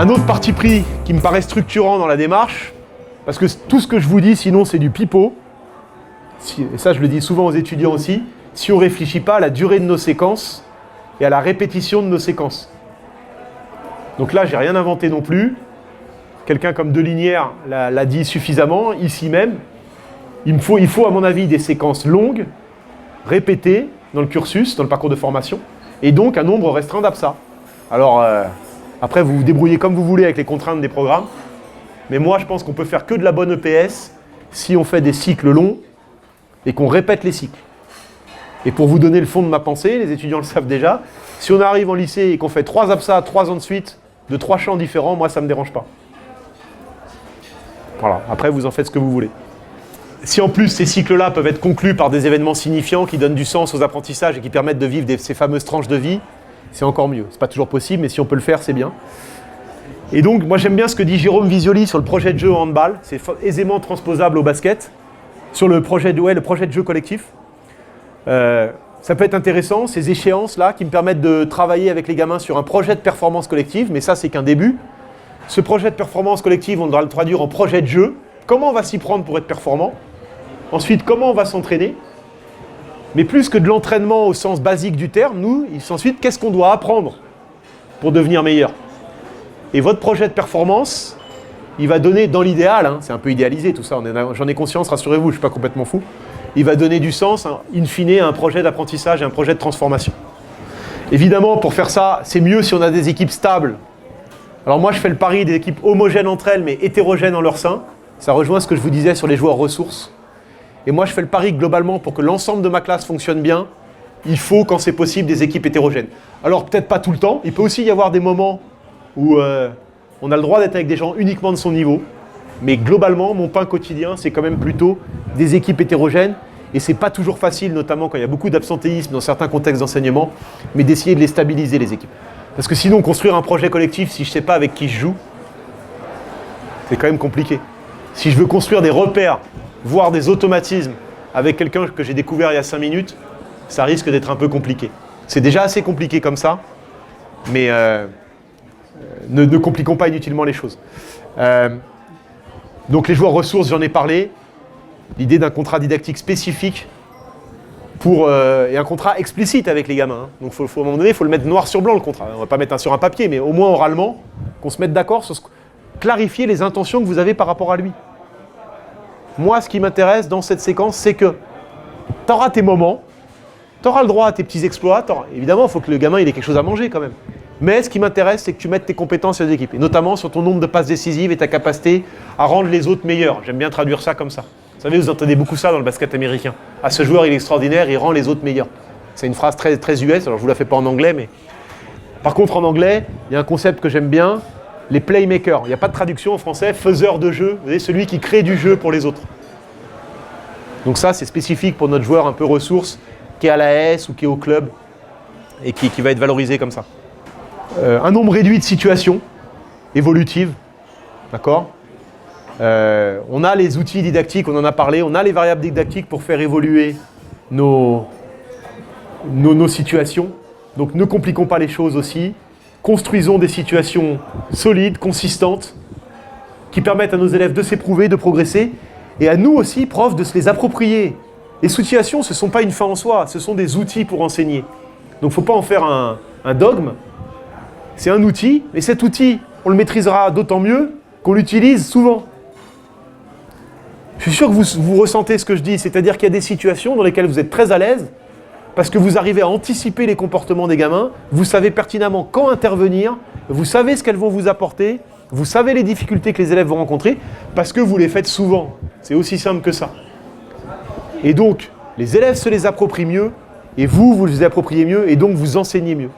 Un autre parti pris qui me paraît structurant dans la démarche, parce que tout ce que je vous dis, sinon, c'est du pipeau. Et ça, je le dis souvent aux étudiants aussi. Si on ne réfléchit pas à la durée de nos séquences et à la répétition de nos séquences. Donc là, j'ai rien inventé non plus. Quelqu'un comme Delinière l'a dit suffisamment, ici même. Il faut, à mon avis, des séquences longues, répétées dans le cursus, dans le parcours de formation, et donc un nombre restreint d'absas. Alors, après, vous vous débrouillez comme vous voulez avec les contraintes des programmes, mais moi, je pense qu'on peut faire que de la bonne EPS si on fait des cycles longs et qu'on répète les cycles. Et pour vous donner le fond de ma pensée, les étudiants le savent déjà, si on arrive en lycée et qu'on fait 3 absas 3 ans de suite, de 3 champs différents, moi, ça ne me dérange pas. Voilà, après, vous en faites ce que vous voulez. Si en plus, ces cycles-là peuvent être conclus par des événements signifiants qui donnent du sens aux apprentissages et qui permettent de vivre ces fameuses tranches de vie, c'est encore mieux. C'est pas toujours possible, mais si on peut le faire, c'est bien. Et donc, moi, j'aime bien ce que dit Jérôme Visioli sur le projet de jeu au handball. C'est aisément transposable au basket. Sur le projet de jeu collectif. Ça peut être intéressant, ces échéances-là, qui me permettent de travailler avec les gamins sur un projet de performance collective, mais ça, c'est qu'un début. Ce projet de performance collective, on devra le traduire en projet de jeu. Comment on va s'y prendre pour être performant? Ensuite, comment on va s'entraîner? Mais plus que de l'entraînement au sens basique du terme, ensuite, qu'est-ce qu'on doit apprendre pour devenir meilleur? Et votre projet de performance, il va donner, dans l'idéal, c'est un peu idéalisé tout ça, j'en ai conscience, rassurez-vous, je ne suis pas complètement fou, il va donner du sens, in fine, à un projet d'apprentissage et un projet de transformation. Évidemment, pour faire ça, c'est mieux si on a des équipes stables. Alors moi, je fais le pari des équipes homogènes entre elles, mais hétérogènes en leur sein. Ça rejoint ce que je vous disais sur les joueurs ressources. Et moi, je fais le pari que globalement, pour que l'ensemble de ma classe fonctionne bien, il faut, quand c'est possible, des équipes hétérogènes. Alors, peut-être pas tout le temps. Il peut aussi y avoir des moments où on a le droit d'être avec des gens uniquement de son niveau. Mais globalement, mon pain quotidien, c'est quand même plutôt des équipes hétérogènes. Et c'est pas toujours facile, notamment quand il y a beaucoup d'absentéisme dans certains contextes d'enseignement, mais d'essayer de les stabiliser, les équipes. Parce que sinon, construire un projet collectif, si je ne sais pas avec qui je joue, c'est quand même compliqué. Si je veux construire des repères, voire des automatismes avec quelqu'un que j'ai découvert il y a 5 minutes, ça risque d'être un peu compliqué. C'est déjà assez compliqué comme ça, mais ne compliquons pas inutilement les choses. Donc les joueurs ressources, j'en ai parlé. L'idée d'un contrat didactique spécifique et un contrat explicite avec les gamins. Donc à un moment donné, il faut le mettre noir sur blanc, le contrat. On ne va pas mettre sur un papier, mais au moins oralement, qu'on se mette d'accord sur clarifier les intentions que vous avez par rapport à lui. Moi, ce qui m'intéresse dans cette séquence, c'est que tu auras tes moments, tu auras le droit à tes petits exploits. Évidemment, il faut que le gamin il ait quelque chose à manger quand même. Mais ce qui m'intéresse, c'est que tu mettes tes compétences sur les équipes, et notamment sur ton nombre de passes décisives et ta capacité à rendre les autres meilleurs. J'aime bien traduire ça comme ça. Vous savez, vous entendez beaucoup ça dans le basket américain. Ah, ce joueur, il est extraordinaire, il rend les autres meilleurs. C'est une phrase très, très US, alors je ne vous la fais pas en anglais, mais... Par contre, en anglais, il y a un concept que j'aime bien, les playmakers. Il n'y a pas de traduction en français, faiseur de jeu. Vous savez, celui qui crée du jeu pour les autres. Donc ça, c'est spécifique pour notre joueur un peu ressource, qui est à la S ou qui est au club, et qui va être valorisé comme ça. Un nombre réduit de situations évolutives, d'accord ? On a les outils didactiques, on en a parlé, on a les variables didactiques pour faire évoluer nos situations. Donc ne compliquons pas les choses aussi. Construisons des situations solides, consistantes, qui permettent à nos élèves de s'éprouver, de progresser, et à nous aussi, profs, de se les approprier. Les situations, ce ne sont pas une fin en soi, ce sont des outils pour enseigner. Donc il ne faut pas en faire un dogme. C'est un outil, et cet outil, on le maîtrisera d'autant mieux qu'on l'utilise souvent. Je suis sûr que vous ressentez ce que je dis, c'est-à-dire qu'il y a des situations dans lesquelles vous êtes très à l'aise, parce que vous arrivez à anticiper les comportements des gamins, vous savez pertinemment quand intervenir, vous savez ce qu'elles vont vous apporter, vous savez les difficultés que les élèves vont rencontrer, parce que vous les faites souvent. C'est aussi simple que ça. Et donc, les élèves se les approprient mieux, et vous les appropriez mieux, et donc vous enseignez mieux.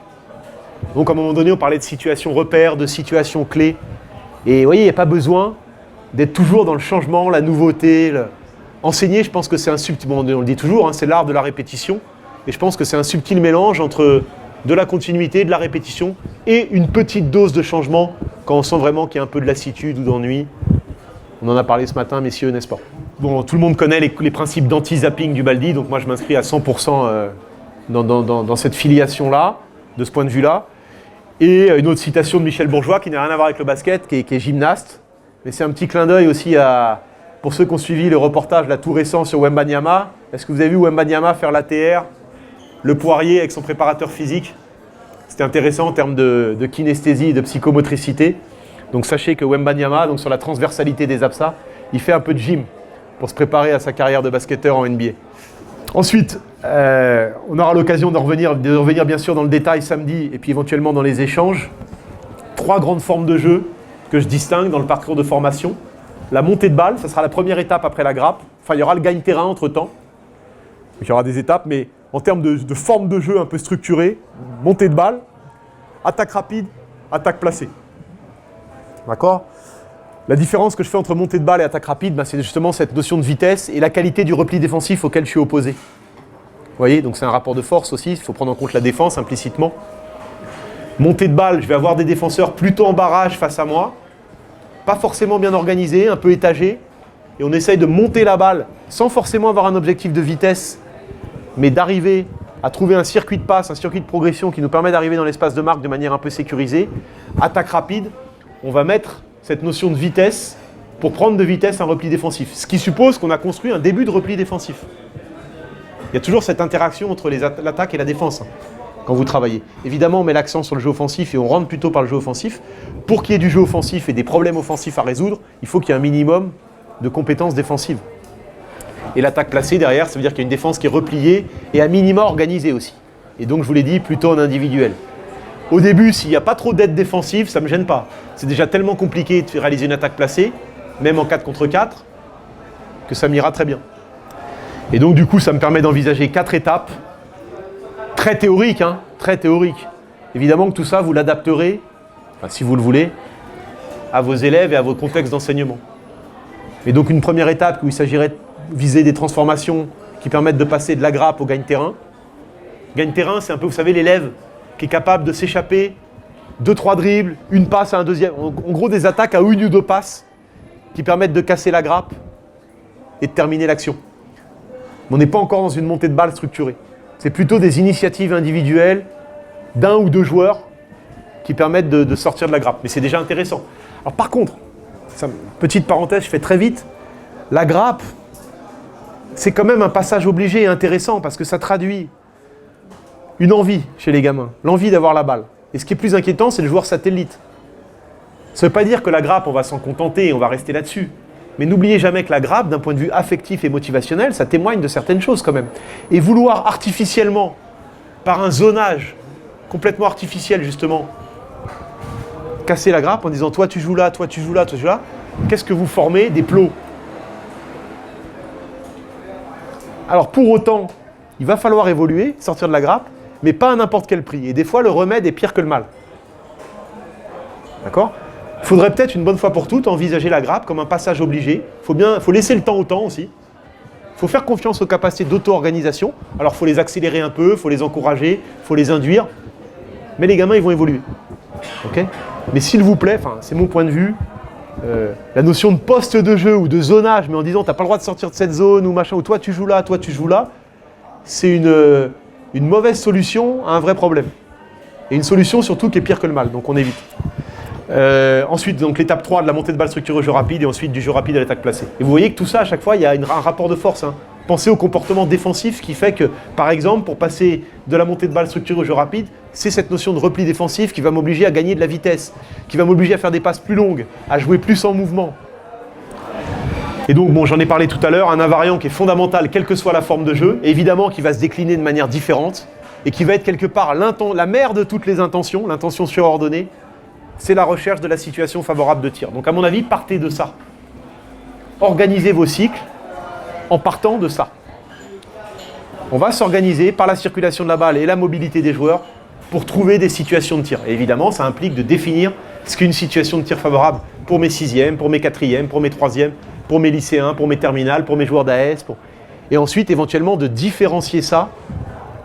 Donc à un moment donné, on parlait de situations repères, de situations clés. Et vous voyez, il n'y a pas besoin d'être toujours dans le changement, la nouveauté. Enseigner, je pense que c'est un subtil, bon, on le dit toujours, c'est l'art de la répétition. Et je pense que c'est un subtil mélange entre de la continuité, de la répétition et une petite dose de changement quand on sent vraiment qu'il y a un peu de lassitude ou d'ennui. On en a parlé ce matin, messieurs, n'est-ce pas? Bon, tout le monde connaît les principes d'anti-zapping du Baldi, donc moi je m'inscris à 100% dans cette filiation-là, de ce point de vue-là. Et une autre citation de Michel Bourgeois qui n'a rien à voir avec le basket, qui est gymnaste. Mais c'est un petit clin d'œil aussi pour ceux qui ont suivi le reportage là, tout récent sur Wembanyama. Est-ce que vous avez vu Wembanyama faire l'ATR, le poirier avec son préparateur physique? C'était intéressant en termes de kinesthésie et de psychomotricité. Donc sachez que Wembanyama, donc sur la transversalité des absas, il fait un peu de gym pour se préparer à sa carrière de basketteur en NBA. Ensuite, on aura l'occasion de revenir bien sûr dans le détail samedi et puis éventuellement dans les échanges. 3 grandes formes de jeu que je distingue dans le parcours de formation. La montée de balle, ça sera la première étape après la grappe. Enfin, il y aura le gagne terrain entre-temps. Il y aura des étapes, mais en termes de forme de jeu un peu structurée, montée de balle, attaque rapide, attaque placée. D'accord ? La différence que je fais entre montée de balle et attaque rapide, c'est justement cette notion de vitesse et la qualité du repli défensif auquel je suis opposé. Vous voyez, donc c'est un rapport de force aussi, il faut prendre en compte la défense implicitement. Montée de balle, je vais avoir des défenseurs plutôt en barrage face à moi, pas forcément bien organisés, un peu étagés, et on essaye de monter la balle sans forcément avoir un objectif de vitesse, mais d'arriver à trouver un circuit de passe, un circuit de progression qui nous permet d'arriver dans l'espace de marque de manière un peu sécurisée. Attaque rapide, on va mettre cette notion de vitesse pour prendre de vitesse un repli défensif. Ce qui suppose qu'on a construit un début de repli défensif. Il y a toujours cette interaction entre l'attaque et la défense quand vous travaillez. Évidemment, on met l'accent sur le jeu offensif et on rentre plutôt par le jeu offensif. Pour qu'il y ait du jeu offensif et des problèmes offensifs à résoudre, il faut qu'il y ait un minimum de compétences défensives. Et l'attaque placée derrière, ça veut dire qu'il y a une défense qui est repliée et à minima organisée aussi. Et donc, je vous l'ai dit, plutôt en individuel. Au début, s'il n'y a pas trop d'aide défensive, ça ne me gêne pas. C'est déjà tellement compliqué de réaliser une attaque placée, même en 4 contre 4, que ça m'ira très bien. Et donc, du coup, ça me permet d'envisager 4 étapes, très théoriques, très théoriques. Évidemment que tout ça, vous l'adapterez, si vous le voulez, à vos élèves et à vos contextes d'enseignement. Et donc, une première étape où il s'agirait de viser des transformations qui permettent de passer de la grappe au gagne-terrain. Gagne-terrain, c'est un peu, vous savez, l'élève qui est capable de s'échapper, 2-3 dribbles, une passe à un deuxième. En gros, des attaques à 1 ou 2 passes qui permettent de casser la grappe et de terminer l'action. Mais on n'est pas encore dans une montée de balle structurée. C'est plutôt des initiatives individuelles d'1 ou 2 joueurs qui permettent de sortir de la grappe. Mais c'est déjà intéressant. Alors par contre, petite parenthèse, je fais très vite, la grappe, c'est quand même un passage obligé et intéressant parce que ça traduit une envie chez les gamins, l'envie d'avoir la balle. Et ce qui est plus inquiétant, c'est le joueur satellite. Ça ne veut pas dire que la grappe, on va s'en contenter et on va rester là-dessus. Mais n'oubliez jamais que la grappe, d'un point de vue affectif et motivationnel, ça témoigne de certaines choses quand même. Et vouloir artificiellement, par un zonage complètement artificiel justement, casser la grappe en disant toi tu joues là, toi tu joues là, toi tu joues là, qu'est-ce que vous formez? Des plots. Alors pour autant, il va falloir évoluer, sortir de la grappe, mais pas à n'importe quel prix. Et des fois, le remède est pire que le mal. D'accord ? Il faudrait peut-être une bonne fois pour toutes envisager la grappe comme un passage obligé. Il faut laisser le temps au temps aussi. Il faut faire confiance aux capacités d'auto-organisation. Alors, il faut les accélérer un peu, il faut les encourager, il faut les induire. Mais les gamins, ils vont évoluer. Okay ? Mais s'il vous plaît, c'est mon point de vue, la notion de poste de jeu ou de zonage, mais en disant, tu n'as pas le droit de sortir de cette zone ou machin, ou toi tu joues là, c'est une mauvaise solution à un vrai problème. Et une solution surtout qui est pire que le mal, donc on évite. Ensuite, donc l'étape 3 de la montée de balle structurée au jeu rapide et ensuite du jeu rapide à l'attaque placée. Et vous voyez que tout ça, à chaque fois, il y a un rapport de force. Pensez au comportement défensif qui fait que, par exemple, pour passer de la montée de balle structurée au jeu rapide, c'est cette notion de repli défensif qui va m'obliger à gagner de la vitesse, qui va m'obliger à faire des passes plus longues, à jouer plus en mouvement. Et donc, j'en ai parlé tout à l'heure, un invariant qui est fondamental, quelle que soit la forme de jeu, évidemment qui va se décliner de manière différente et qui va être quelque part la mère de toutes les intentions, l'intention surordonnée, c'est la recherche de la situation favorable de tir. Donc, à mon avis, partez de ça. Organisez vos cycles en partant de ça. On va s'organiser par la circulation de la balle et la mobilité des joueurs pour trouver des situations de tir. Et évidemment, ça implique de définir ce qu'est une situation de tir favorable pour mes 6e, pour mes 4e, pour mes 3e, pour mes lycéens, pour mes terminales, pour mes joueurs d'AS. Et ensuite, éventuellement, de différencier ça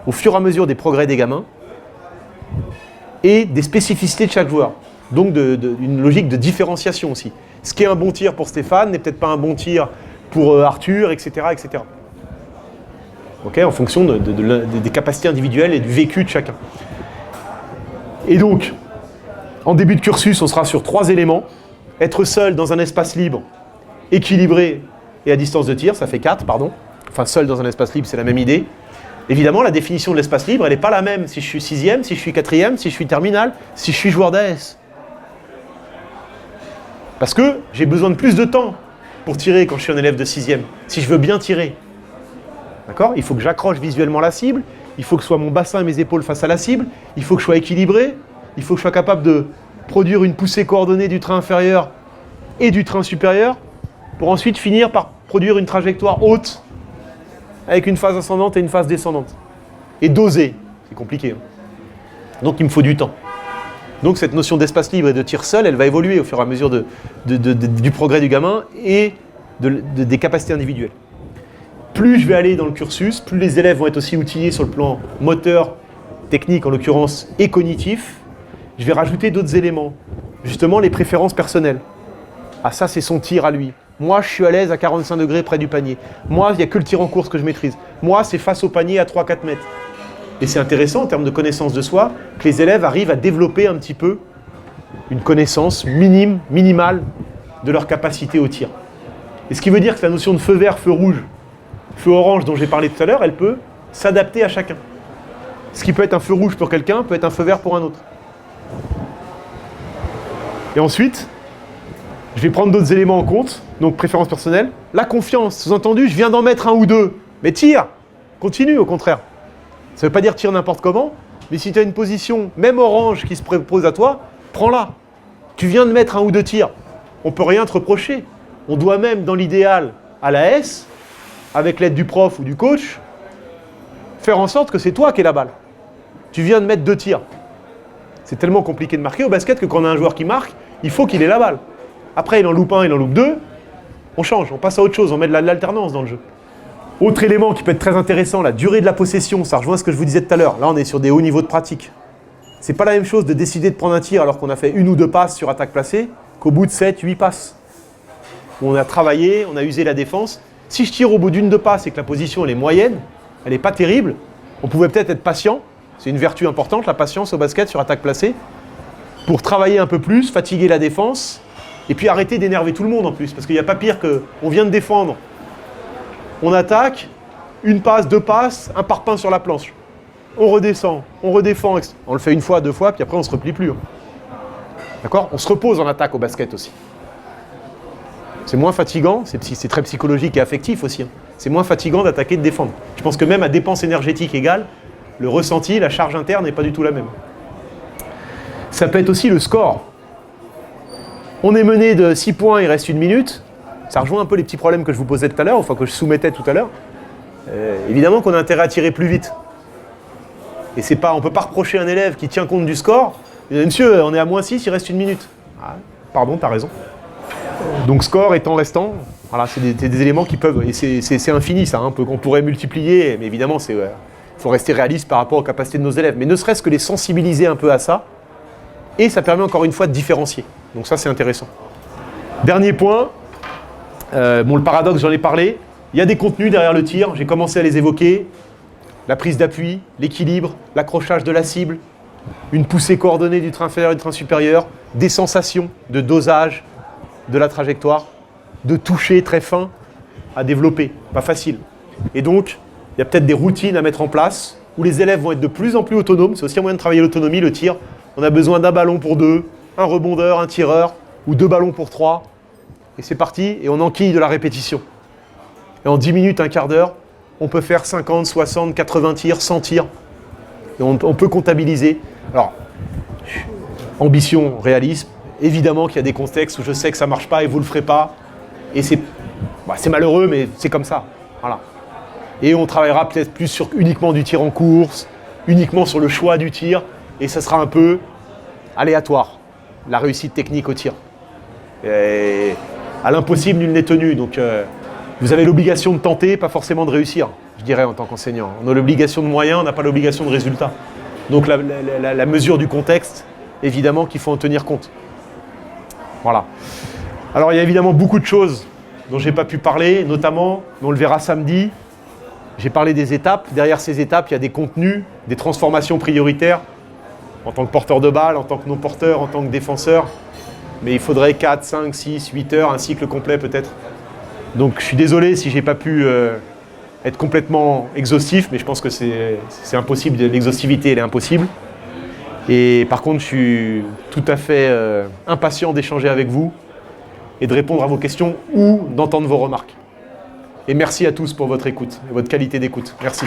au fur et à mesure des progrès des gamins et des spécificités de chaque joueur. Donc, une logique de différenciation aussi. Ce qui est un bon tir pour Stéphane n'est peut-être pas un bon tir pour Arthur, etc. etc. Okay, en fonction des capacités individuelles et du vécu de chacun. Et donc, En début de cursus, on sera sur 3 éléments. Être seul dans un espace libre, équilibré et à distance de tir, ça fait 4, pardon. Enfin, seul dans un espace libre, c'est la même idée. Évidemment, la définition de l'espace libre, elle n'est pas la même si je suis 6e, si je suis 4e, si je suis terminal, si je suis joueur d'AS. Parce que j'ai besoin de plus de temps pour tirer quand je suis un élève de 6e, si je veux bien tirer. D'accord ? Il faut que j'accroche visuellement la cible, il faut que soit mon bassin et mes épaules face à la cible, il faut que je sois équilibré, il faut que je sois capable de produire une poussée coordonnée du train inférieur et du train supérieur, pour ensuite finir par produire une trajectoire haute avec une phase ascendante et une phase descendante. Et doser, c'est compliqué. Hein. Donc il me faut du temps. Donc cette notion d'espace libre et de tir seul, elle va évoluer au fur et à mesure du progrès du gamin et des capacités individuelles. Plus je vais aller dans le cursus, plus les élèves vont être aussi outillés sur le plan moteur, technique en l'occurrence, et cognitif. Je vais rajouter d'autres éléments, justement les préférences personnelles. Ah ça c'est son tir à lui. Moi je suis à l'aise à 45 degrés près du panier. Moi il n'y a que le tir en course que je maîtrise. Moi c'est face au panier à 3-4 mètres. Et c'est intéressant en termes de connaissance de soi que les élèves arrivent à développer un petit peu une connaissance minimale de leur capacité au tir. Et ce qui veut dire que la notion de feu vert, feu rouge, feu orange dont j'ai parlé tout à l'heure, elle peut s'adapter à chacun. Ce qui peut être un feu rouge pour quelqu'un peut être un feu vert pour un autre. Et ensuite, je vais prendre d'autres éléments en compte, donc préférence personnelle. La confiance, sous-entendu, je viens d'en mettre un ou deux, mais tire, continue au contraire. Ça ne veut pas dire tire n'importe comment, mais si tu as une position, même orange, qui se propose à toi, prends-la. Tu viens de mettre un ou deux tirs, on ne peut rien te reprocher. On doit même, dans l'idéal, à la S, avec l'aide du prof ou du coach, faire en sorte que c'est toi qui ai la balle. Tu viens de mettre 2 tirs. C'est tellement compliqué de marquer au basket que quand on a un joueur qui marque, il faut qu'il ait la balle. Après, il en loupe 1, il en loupe 2, on change, on passe à autre chose, on met de l'alternance dans le jeu. Autre élément qui peut être très intéressant, la durée de la possession, ça rejoint ce que je vous disais tout à l'heure. Là, on est sur des hauts niveaux de pratique. C'est pas la même chose de décider de prendre un tir alors qu'on a fait 1 ou 2 passes sur attaque placée qu'au bout de 7, 8 passes. Où on a travaillé, on a usé la défense. Si je tire au bout d'une 2 passes et que la position elle est moyenne, elle n'est pas terrible, on pouvait peut-être être patient. C'est une vertu importante, la patience au basket sur attaque placée, pour travailler un peu plus, fatiguer la défense, et puis arrêter d'énerver tout le monde en plus. Parce qu'il n'y a pas pire qu'on vient de défendre, on attaque, 1 passe, 2 passes, un parpaing sur la planche. On redescend, on redéfend, on le fait 1 fois, 2 fois, puis après on ne se replie plus. D'accord ? On se repose en attaque au basket aussi. C'est moins fatigant, c'est très psychologique et affectif aussi. C'est moins fatigant d'attaquer et de défendre. Je pense que même à dépense énergétique égale, le ressenti, la charge interne n'est pas du tout la même. Ça peut être aussi le score. On est mené de 6 points, il reste 1 minute. Ça rejoint un peu les petits problèmes que je vous posais tout à l'heure, enfin que je soumettais tout à l'heure. Évidemment qu'on a intérêt à tirer plus vite. Et c'est pas, on ne peut pas reprocher un élève qui tient compte du score. Il dit, monsieur, on est à -6, il reste 1 minute. Ah, pardon, t'as raison. Donc score étant restant, voilà, c'est des éléments qui peuvent, et c'est infini ça, hein, on pourrait multiplier, mais évidemment il faut rester réaliste par rapport aux capacités de nos élèves, mais ne serait-ce que les sensibiliser un peu à ça, et ça permet encore une fois de différencier, donc ça c'est intéressant. Dernier point, le paradoxe j'en ai parlé, il y a des contenus derrière le tir, j'ai commencé à les évoquer, la prise d'appui, l'équilibre, l'accrochage de la cible, une poussée coordonnée du train inférieur et du train supérieur, des sensations de dosage, de la trajectoire, de toucher très fin à développer, pas facile. Et donc, il y a peut-être des routines à mettre en place où les élèves vont être de plus en plus autonomes. C'est aussi un moyen de travailler l'autonomie, le tir. On a besoin d'un ballon pour 2, un rebondeur, un tireur, ou 2 ballons pour 3. Et c'est parti, et on enquille de la répétition. Et en 10 minutes, un quart d'heure, on peut faire 50, 60, 80 tirs, 100 tirs. Et on peut comptabiliser. Alors, ambition, réalisme. Évidemment qu'il y a des contextes où je sais que ça ne marche pas et vous ne le ferez pas. Et c'est malheureux, mais c'est comme ça. Voilà. Et on travaillera peut-être plus sur uniquement du tir en course, uniquement sur le choix du tir. Et ça sera un peu aléatoire, la réussite technique au tir. Et à l'impossible, nul n'est tenu. Donc vous avez l'obligation de tenter, pas forcément de réussir, je dirais en tant qu'enseignant. On a l'obligation de moyens, on n'a pas l'obligation de résultat. Donc la mesure du contexte, évidemment qu'il faut en tenir compte. Voilà. Alors il y a évidemment beaucoup de choses dont je n'ai pas pu parler, notamment, on le verra samedi, j'ai parlé des étapes. Derrière ces étapes, il y a des contenus, des transformations prioritaires. en tant que porteur de balle, en tant que non-porteur, en tant que défenseur. Mais il faudrait 4, 5, 6, 8 heures, un cycle complet peut-être. Donc je suis désolé si j'ai pas pu être complètement exhaustif, mais je pense que c'est impossible, l'exhaustivité elle est impossible. Et par contre je suis tout à fait impatient d'échanger avec vous et de répondre à vos questions ou d'entendre vos remarques. Et merci à tous pour votre écoute et votre qualité d'écoute. Merci.